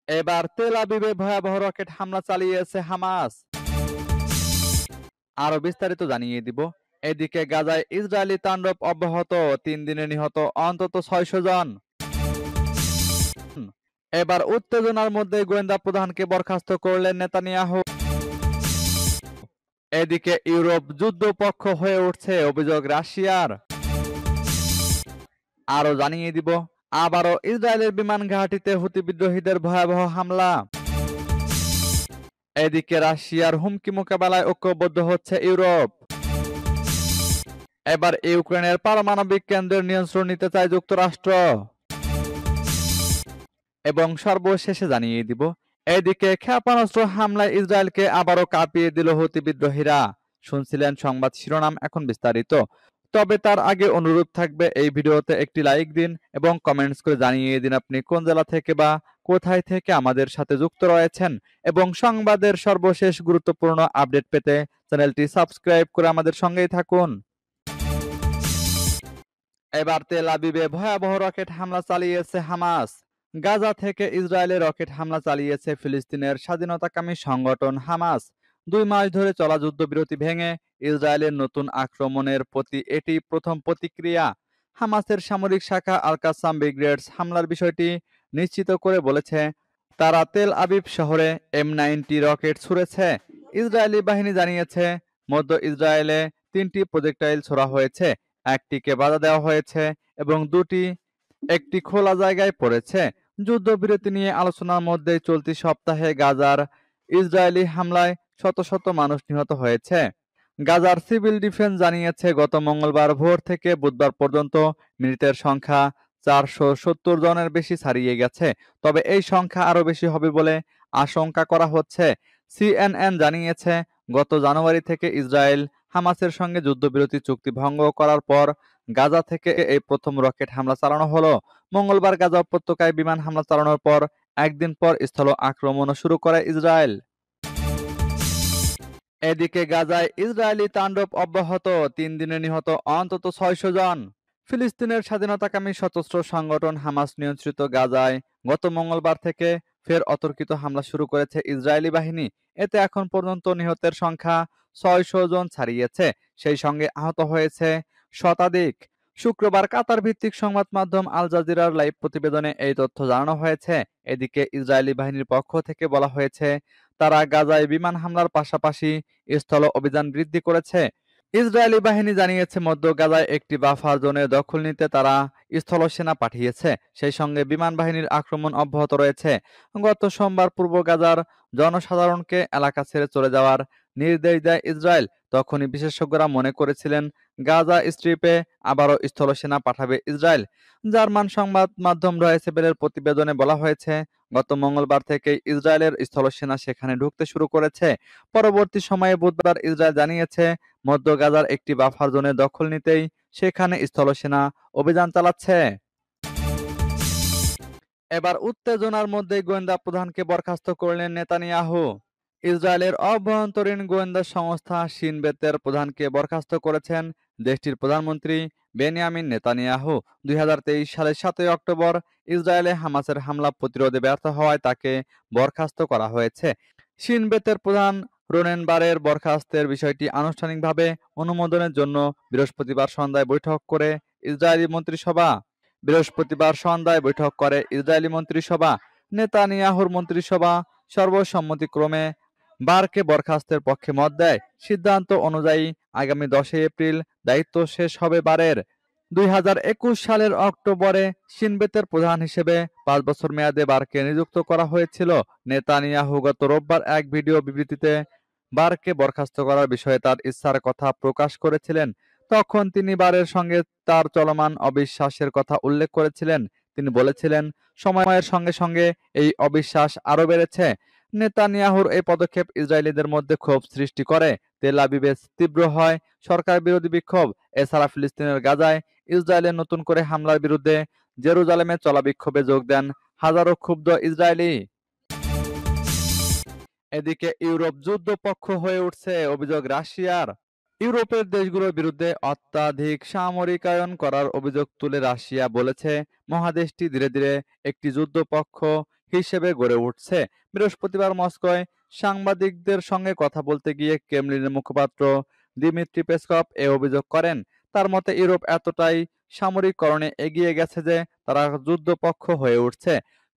এবার তেল আবিবে ভয়াবহ রকেট হামলা চালিয়েছে হামাস। আরো বিস্তারিত জানিয়ে দিব। এদিকে গাজায় ইসরায়েলি তাণ্ডব অব্যাহত, 3 দিনে নিহত অন্তত 600 জন। এবার উত্তেজনার মধ্যে গোয়েন্দা প্রধানকে বরখাস্ত করলেন নেতানিয়াহু। এদিকে ইউরোপ যুদ্ধপক্ষ হয়ে উঠছে, অভিযোগ রাশিয়ার। আরো জানিয়ে দিব, আবারও ইসরায়েলের বিমান ঘাঁটিতে হুতি বিদ্রোহীদের ভয়াবহ হামলা। এদিকে রাশিয়ার হুমকি মোকাবেলায় ঐক্যবদ্ধ হচ্ছে ইউরোপ। এবার ইউক্রেনের পারমাণবিক কেন্দ্রের নিয়ন্ত্রণ নিতে চায় যুক্তরাষ্ট্র। এবং সর্বশেষে জানিয়ে দিব, এদিকে ক্ষেপণাস্ত্র হামলায় ইসরায়েলকে আবারও কাঁপিয়ে দিল হুতি বিদ্রোহীরা। শুনছিলেন সংবাদ শিরোনাম, এখন বিস্তারিত। তবে তার আগে অনুরোধ থাকবে, এই ভিডিওতে একটি লাইক দিন এবং কমেন্টস করে জানিয়ে দিন আপনি কোন জেলা থেকে বা কোথায় থেকে আমাদের সাথে যুক্ত রয়েছেন। এবং সংবাদের সর্বশেষ গুরুত্বপূর্ণ আপডেট পেতে চ্যানেলটি সাবস্ক্রাইব করে আমাদের সঙ্গেই থাকুন। এবার তেল আবিবে ভয়াবহ রকেট হামলা চালিয়েছে হামাস। গাজা থেকে ইসরায়েলে রকেট হামলা চালিয়েছে ফিলিস্তিনের স্বাধীনতাকামী সংগঠন হামাস। 2 মাস ধরে চলা যুদ্ধবিরতি ভেঙে ইসরায়েলের নতুন আক্রমণের প্রতি এটি প্রথম প্রতিক্রিয়া। হামাসের সামরিক শাখা আল কাসাম ব্রিগেডস হামলার বিষয়টি নিশ্চিত করে বলেছে, তারা তেল আবিব শহরে M90 রকেট ছুড়েছে। ইসরায়েলি বাহিনী জানিয়েছে, মধ্য ইসরায়েলে 3টি প্রজেক্টাইল ছোড়া হয়েছে, একটিকে বাধা দেওয়া হয়েছে এবং একটি খোলা জায়গায় পড়েছে। যুদ্ধবিরতি নিয়ে আলোচনার মধ্যে চলতি সপ্তাহে গাজার ইসরায়েলি হামলায় শত শত মানুষ নিহত হয়েছে। গাজার সিভিল ডিফেন্স জানিয়েছে, গত মঙ্গলবার ভোর থেকে বুধবার পর্যন্ত মৃতের সংখ্যা 470 জনের বেশি ছাড়িয়ে গেছে। তবে এই সংখ্যা আরো বেশি হবে বলে আশঙ্কা করা হচ্ছে। CNN জানিয়েছে, গত জানুয়ারি থেকে ইসরায়েল হামাসের সঙ্গে যুদ্ধবিরতি চুক্তি ভঙ্গ করার পর গাজা থেকে এই প্রথম রকেট হামলা চালানো হলো। মঙ্গলবার গাজা উপত্যকায় বিমান হামলা চালানোর পর একদিন পর স্থল আক্রমণও শুরু করে ইসরায়েল। এদিকে গাজায় ইসরায়েলি তাণ্ডব অব্যাহত, 3 দিনে নিহত অন্তত 600 জন। ফিলিস্তিনের স্বাধীনতাকামী সশস্ত্র সংগঠন হামাস নিয়ন্ত্রিত গাজায় গত মঙ্গলবার থেকে ফের অতর্কিত হামলা শুরু করেছে ইসরায়েলি বাহিনী। এতে এখন পর্যন্ত নিহতের সংখ্যা 600 জন ছাড়িয়েছে, সেই সঙ্গে আহত হয়েছে শতাধিক। শুক্রবার কাতার ভিত্তিক সংবাদ মাধ্যম আল জাজিরার লাইভ প্রতিবেদনে এই তথ্য জানানো হয়েছে। এদিকে ইসরায়েলি বাহিনীর পক্ষ থেকে বলা হয়েছে, তারা গাজায় বিমান হামলার পাশাপাশি স্থল অভিযান বৃদ্ধি করেছে। ইসরায়েলি বাহিনী জানিয়েছে, মধ্য গাজায় একটি বাফার জোনের দখল নিতে তারা স্থলসেনা পাঠিয়েছে, সেই সঙ্গে বিমান বাহিনীর আক্রমণ অব্যাহত রয়েছে। গত সোমবার পূর্ব গাজার জনসাধারণকে এলাকা ছেড়ে চলে যাওয়ার নির্দেশ দেয় ইসরায়েল। তখনই বিশেষজ্ঞরা মনে করেছিলেন, গাজা স্ট্রিপে আবারও স্থলসেনা পাঠাবে ইসরায়েল। জার্মান সংবাদ মাধ্যম রয়েসেবেলের প্রতিবেদনে বলা হয়েছে, গত মঙ্গলবার থেকে ইসরায়েলের স্থলসেনা সেখানে ঢুকতে শুরু করেছে। পরবর্তী সময়ে বুধবার ইসরায়েল জানিয়েছে, মধ্য গাজার একটি বাফার জোনের দখল নিতেই সেখানে স্থলসেনা অভিযান চালাচ্ছে। এবার উত্তেজনার মধ্যে গোয়েন্দা প্রধানকে বরখাস্ত করলেন নেতানিয়াহু। ইসরায়েলের অভ্যন্তরীণ গোয়েন্দা সংস্থা শিন বেতের প্রধানকে বরখাস্ত করেছেন দেশটির প্রধানমন্ত্রী বেনিয়ামিন নেতানিয়াহু। 2023 সালের 7 অক্টোবর ইসরায়েলে হামাসের হামলা প্রতিরোধে ব্যর্থ হওয়ায় তাকে বরখাস্ত করা হয়েছে। শিন বেতের প্রধান রোনেন বারের বরখাস্তের বিষয়টি আনুষ্ঠানিকভাবে অনুমোদনের জন্য বৃহস্পতিবার সন্ধ্যায় বৈঠক করে ইসরায়েলি মন্ত্রিসভা। নেতানিয়াহুর মন্ত্রিসভা সর্বসম্মতিক্রমে বারকে বরখাস্তের পক্ষে মত দেয়। সিদ্ধান্ত অনুযায়ী আগামী 10 এপ্রিল দায়িত্ব শেষ হবে বারের। 2021 সালের অক্টোবরে শিন বেতের প্রধান হিসেবে 5 বছর মেয়াদে বারকে নিযুক্ত করা হয়েছিল। নেতানিয়াহু গত রোববার এক ভিডিও বিবৃতিতে বারকে বরখাস্ত করার বিষয়ে তার ইচ্ছার কথা প্রকাশ করেছিলেন। তখন তিনি বারের সঙ্গে তার চলমান অবিশ্বাসের কথা উল্লেখ করেছিলেন। তিনি বলেছিলেন, সময়ের সঙ্গে সঙ্গে এই অবিশ্বাস আরও বেড়েছে। নেতানিয়াহুর এই পদক্ষেপ ইসরায়েলিদের মধ্যে ক্ষোভ সৃষ্টি করে। তেল আবিবে তীব্র হয় সরকার বিরোধী বিক্ষোভ। এছাড়া ফিলিস্তিনের গাজায় ইসরায়েলের নতুন করে হামলার বিরুদ্ধে জেরুজালেমে চলা বিক্ষোভে যোগ দেন হাজারো ক্ষুব্ধ ইসরায়েলি। এদিকে ইউরোপ যুদ্ধপক্ষ হয়ে উঠছে, অভিযোগ রাশিয়ার। ইউরোপের দেশগুলোর বিরুদ্ধে অত্যাধিক সামরিকায়ন করার অভিযোগ তুলে রাশিয়া বলেছে, মহাদেশটি ধীরে ধীরে একটি যুদ্ধপক্ষ হিসেবে গড়ে উঠছে। বৃহস্পতিবার মস্কোয় সাংবাদিকদের সঙ্গে কথা বলতে গিয়ে ক্রেমলিনের মুখপাত্র দিমিত্রি পেসকভ এ অভিযোগ করেন। তার মতে ইউরোপ এতটাই সামরিককরণে এগিয়ে গেছে যে তারা যুদ্ধপক্ষ হয়ে উঠছে।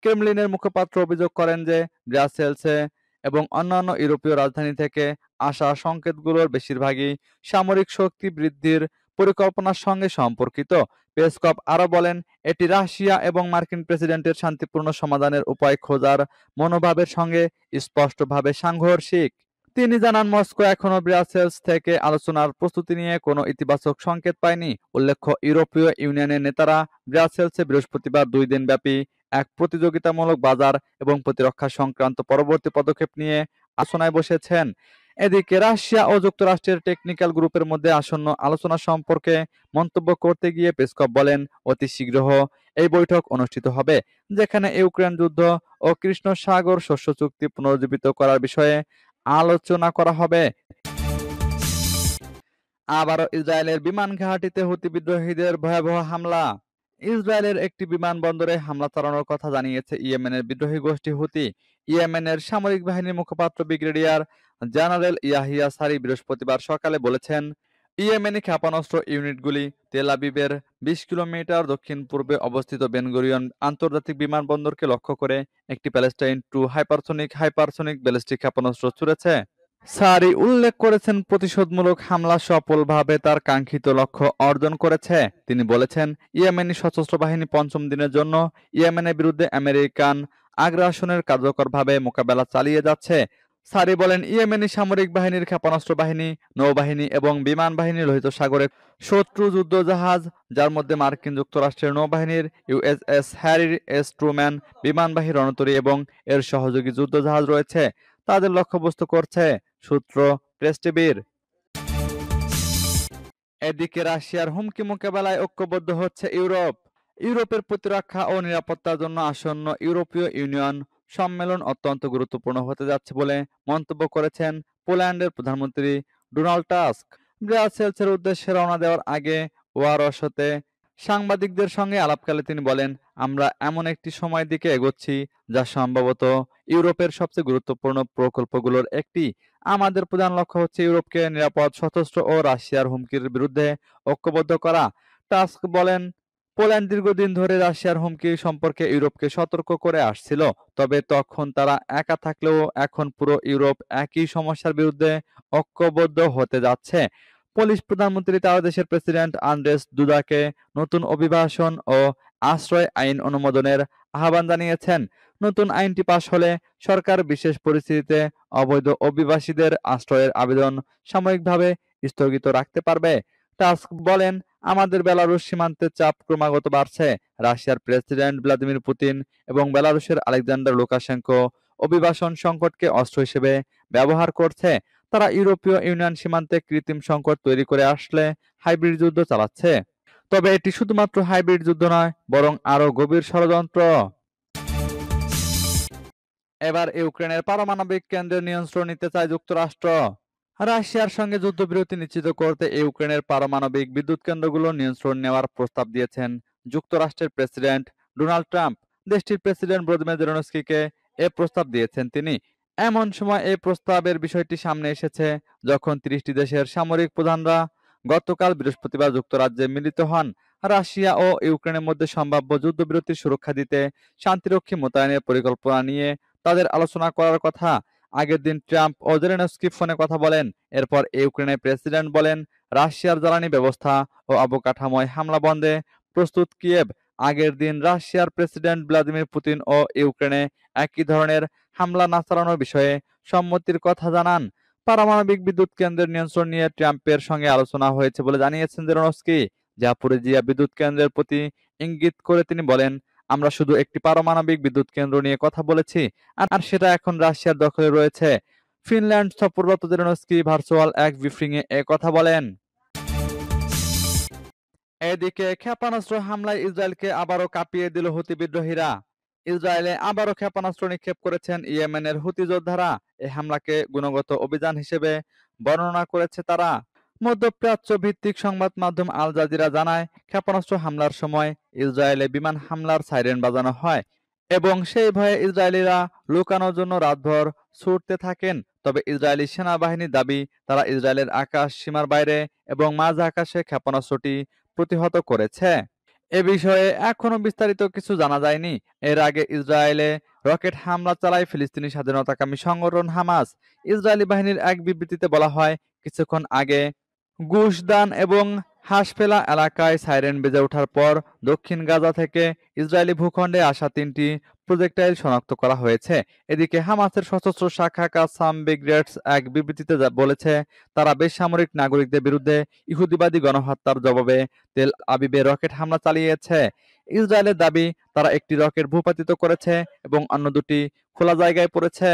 ক্রেমলিনের মুখপাত্র অভিযোগ করেন যে ব্রাসেলসে এবং অন্যান্য ইউরোপীয় রাজধানী থেকে আসা সংকেতগুলোর বেশিরভাগই সামরিক শক্তি বৃদ্ধির পরিকল্পনার সঙ্গে সম্পর্কিত। পেসকভ আরও বলেন, এটি রাশিয়া এবং মার্কিন প্রেসিডেন্টের শান্তিপূর্ণ সমাধানের উপায় খোঁজার মনোভাবের সঙ্গে স্পষ্টভাবে সাংঘর্ষিক। তিনি জানান, মস্কো এখনো ব্রাসেলস থেকে আলোচনার প্রস্তুতি নিয়ে কোনো ইতিবাচক সংকেত পায়নি। উল্লেখ্য, ইউরোপীয় ইউনিয়নের নেতারা ব্রাসেলসে বৃহস্পতিবার 2 দিনব্যাপী এক প্রতিযোগিতামূলক বাজার এবং প্রতিরক্ষা সংক্রান্ত পরবর্তী পদক্ষেপ নিয়ে আলোচনায় বসেছেন। এদিকে রাশিয়া ও যুক্তরাষ্ট্রের টেকনিক্যাল গ্রুপের মধ্যে আসন্ন আলোচনা সম্পর্কে মন্তব্য করতে গিয়ে পেসকভ বলেন, অতি শীঘ্র এই বৈঠক অনুষ্ঠিত হবে, যেখানে ইউক্রেন যুদ্ধ ও কৃষ্ণ সাগর শস্য চুক্তি পুনরুজ্জীবিত করার বিষয়ে আলোচনা করা হবে। আবারও ইসরায়েলের বিমান ঘাঁটিতে হুতি বিদ্রোহীদের ভয়াবহ হামলা। ইসরায়েলের একটি বিমানবন্দরে হামলা চালানোর কথা জানিয়েছে ইয়েমেনের বিদ্রোহী গোষ্ঠী হুতি। ইয়েমেনের সামরিক বাহিনীর মুখপাত্র ব্রিগেডিয়ার জেনারেল ইয়াহিয়া সারি বৃহস্পতিবার সকালে বলেছেন, ইয়েমেনি ক্ষেপণাস্ত্র ইউনিটগুলি তেল আবিবের 20 কিলোমিটার দক্ষিণ পূর্বে অবস্থিত বেন গুরিয়ন আন্তর্জাতিক বিমানবন্দরকে লক্ষ্য করে একটি প্যালেস্টাইন 2 হাইপারসনিক ব্যালিস্টিক ক্ষেপণাস্ত্র ছুড়েছে। সারি উল্লেখ করেছেন, প্রতিশোধমূলক হামলা সফলভাবে তার কাঙ্ক্ষিত লক্ষ্য অর্জন করেছে। তিনি বলেছেন, ইয়েমেনি সশস্ত্র বাহিনী 5ম দিনের জন্য ইয়েমেনের বিরুদ্ধে আমেরিকান আগ্রাসনের কার্যকরভাবে মোকাবেলা চালিয়ে যাচ্ছে। সারি বলেন, ইয়েমেনি সামরিক বাহিনীর ক্ষেপণাস্ত্র বাহিনী, নৌবাহিনী এবং বিমান বাহিনী লোহিত সাগরে শত্রু যুদ্ধজাহাজ, যার মধ্যে মার্কিন যুক্তরাষ্ট্রের নৌবাহিনীর ইউএসএস হ্যারি এস ট্রুম্যান বিমানবাহী রণতরী এবং এর সহযোগী যুদ্ধজাহাজ রয়েছে, তাদের লক্ষ্যবস্তু করছে। সূত্র প্রেস টিভির। এদিকে রাশিয়ার হুমকি মোকাবেলায় ঐক্যবদ্ধ হচ্ছে ইউরোপ। ইউরোপের প্রতিরক্ষা ও নিরাপত্তার জন্য আসন্ন ইউরোপীয় ইউনিয়ন সম্মেলন অত্যন্ত গুরুত্বপূর্ণ হতে যাচ্ছে বলে মন্তব্য করেছেন পোল্যান্ডের প্রধানমন্ত্রী ডোনাল্ড টাস্ক। ব্রাসেলসের উদ্দেশ্যে রওনা দেওয়ার আগে ওয়ারশতে সাংবাদিকদের সঙ্গে আলাপকালে তিনি বলেন, আমরা এমন একটি সময়ের দিকে এগোচ্ছি যা সম্ভবত ইউরোপের সবচেয়ে গুরুত্বপূর্ণ প্রকল্পগুলোর একটি। আমাদের প্রধান লক্ষ্য হচ্ছে ইউরোপকে নিরাপদ, সশস্ত্র ও রাশিয়ার হুমকির বিরুদ্ধে ঐক্যবদ্ধ করা। টাস্ক বলেন, পোল্যান্ড দীর্ঘদিন ধরে রাশিয়ার হুমকি সম্পর্কে ইউরোপকে সতর্ক করে আসছিল, তবে তখন তারা একা থাকলেও এখন পুরো ইউরোপ একই সমস্যার বিরুদ্ধে ঐক্যবদ্ধ হতে যাচ্ছে। পোলিশ প্রধানমন্ত্রী তার দেশের প্রেসিডেন্ট আন্দ্রেস দুদাকে নতুন অভিবাসন ও আশ্রয় আইন অনুমোদনের আহ্বান জানিয়েছেন। নতুন আইনটি পাশ হলে সরকার বিশেষ পরিস্থিতিতে অবৈধ অভিবাসীদের আশ্রয়ের আবেদন সাময়িকভাবে স্থগিত রাখতে পারবে। টাস্ক বলেন, আমাদের বেলারুশ সীমান্তে চাপ ক্রমাগত বাড়ছে। রাশিয়ার প্রেসিডেন্ট ভ্লাদিমির পুতিন এবং বেলারুশের আলেকজান্ডার লুকাশেঙ্কো অভিবাসন সংকটকে অস্ত্র হিসেবে ব্যবহার করছে। তারা ইউরোপীয় ইউনিয়ন সীমান্তে কৃত্রিম সংকট তৈরি করে আসলে হাইব্রিড যুদ্ধ চালাচ্ছে। তবে এটি শুধুমাত্র হাইব্রিড যুদ্ধ নয়, বরং আরও গভীর ষড়যন্ত্র। এবার ইউক্রেনের পারমাণবিক কেন্দ্রের নিয়ন্ত্রণ নিতে চায় যুক্তরাষ্ট্র। রাশিয়ার সঙ্গে যুদ্ধবিরতি নিশ্চিত করতে ইউক্রেনের পারমাণবিক বিদ্যুৎ কেন্দ্রগুলোর নিয়ন্ত্রণ নেওয়ার প্রস্তাব দিয়েছেন যুক্তরাষ্ট্রের প্রেসিডেন্ট ডোনাল্ড ট্রাম্প। দেশটির প্রেসিডেন্ট ভলোদিমির জেলেনস্কিকে এ প্রস্তাব দিয়েছেন তিনি। এমন সময় এই প্রস্তাবের বিষয়টি সামনে এসেছে যখন 30টি দেশের সামরিক প্রধানরা গতকাল বৃহস্পতিবার যুক্তরাজ্যে মিলিত হন। রাশিয়া ও ইউক্রেনের মধ্যে সম্ভাব্য যুদ্ধবিরতির সুরক্ষা দিতে শান্তিরক্ষী মোতায়েনের পরিকল্পনা নিয়ে তাদের আলোচনা করার কথা। আগের দিন ট্রাম্প ও জেলেনস্কি ফোনে কথা বলেন। এরপর ইউক্রেনের প্রেসিডেন্ট বলেন, রাশিয়ার জ্বালানি ব্যবস্থা ও অবকাঠামোয় হামলা বন্ধে প্রস্তুত কিয়েভ। আগের দিন রাশিয়ার প্রেসিডেন্ট ভ্লাদিমির পুতিন ও ইউক্রেনে একই ধরনের হামলা না চালানোর বিষয়ে সম্মতির কথা জানান। পারমাণবিক বিদ্যুৎ কেন্দ্রের নিয়ন্ত্রণ নিয়ে ট্রাম্পের সঙ্গে আলোচনা হয়েছে বলে জানিয়েছেন জেলেনস্কি। জাপোরিজিয়া বিদ্যুৎ কেন্দ্রের প্রতি ইঙ্গিত করে তিনি বলেন, আমরা শুধু একটি পারমাণবিক বিদ্যুৎ কেন্দ্র নিয়ে কথা বলেছি, আর সেটা এখন রাশিয়ার দখলে রয়েছে। ফিনল্যান্ড সফররত জেলেনস্কি ভার্চুয়াল এক ব্রিফিংয়ে কথা বলেন। এদিকে ক্ষেপণাস্ত্র হামলায় ইসরায়েলকে আবারও কাঁপিয়ে দিল হুতি বিদ্রোহীরা। ইসরায়েলে আবারও ক্ষেপণাস্ত্র নিক্ষেপ করেছেন ইয়েমেনের হুতি যোদ্ধারা। এই হামলাকে গুণগত অভিযান হিসেবে বর্ণনা করেছে তারা। মধ্যপ্রাচ্য ভিত্তিক সংবাদ মাধ্যম আল জাজিরা জানায়, ক্ষেপণাস্ত্র হামলার সময় ইসরায়েলে বিমান হামলার সাইরেন বাজানো হয়। এবং সেই ভয়ে ইসরায়েলিরা লুকানোর জন্য রাতভর ছুটতে থাকেন। তবে ইসরায়েলি সেনাবাহিনীর দাবি, তারা ইসরায়েলের আকাশ সীমার বাইরে এবং মাঝ আকাশে ক্ষেপণাস্ত্রটি প্রতিহত করেছে। এ বিষয়ে এখনো বিস্তারিত কিছু জানা যায়নি। এর আগে ইসরায়েলে রকেট হামলা চালায় ফিলিস্তিনি স্বাধীনতাকামী সংগঠন হামাস। ইসরায়েলি বাহিনীর এক বিবৃতিতে বলা হয়, কিছুক্ষণ আগে গুশদান এবং হাসফেলা এলাকায় সাইরেন বেজে ওঠার পর দক্ষিণ গাজা থেকে ইসরায়েলি ভূখণ্ডে আসা ৩টি প্রজেক্টাইল শনাক্ত করা হয়েছে। এদিকে হামাসের সশস্ত্র শাখা কাসাম ব্রিগেডস এক বিবৃতিতে বলেছে, তারা বেসামরিক নাগরিকদের বিরুদ্ধে ইহুদিবাদী গণহত্যার জবাবে তেল আবিবে রকেট হামলা চালিয়েছে। ইসরায়েলের দাবি, তারা একটি রকেট ভূপাতিত করেছে এবং অন্য দুটি খোলা জায়গায় পড়েছে।